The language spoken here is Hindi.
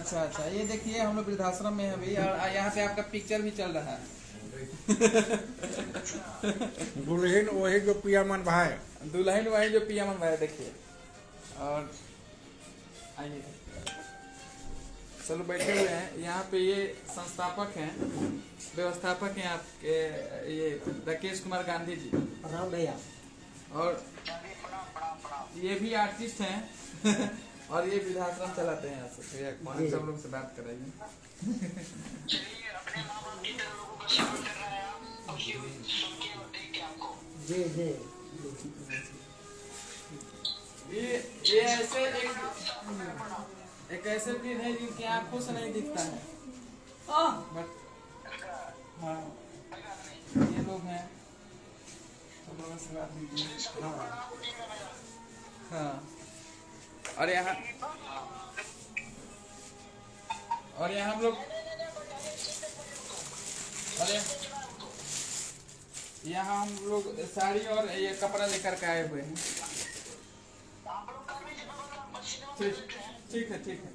अच्छा अच्छा, ये देखिए हम लोग वृद्धाश्रम में हैं अभी, और यहाँ पे आपका पिक्चर भी चल रहा है। दुल्हन वही जो पिया मन भाई। दुल्हन वही जो पिया मन भाई, देखिए। और आइए, चलो बैठे हुए हैं यहाँ पे। ये संस्थापक हैं, व्यवस्थापक हैं आपके, ये राकेश कुमार गांधी जी। प्रणाम भैया। और ये भी आर्टिस्ट हैं। और ये वृद्धाश्रम चलाते हैं यहाँ से। भैया सब लोग से बात कराइए। जी जी। ये ऐसे एक ऐसे वीर है जिनकी आंखों से नहीं दिखता है, बट हाँ, ये लोग हैं। सब लोगों से बात कीजिए। हाँ, और यहाँ हम लोग, अरे यहाँ हम लोग साड़ी और ये कपड़ा लेकर के आए हुए हैं। ठीक ठीक है, ठीक है।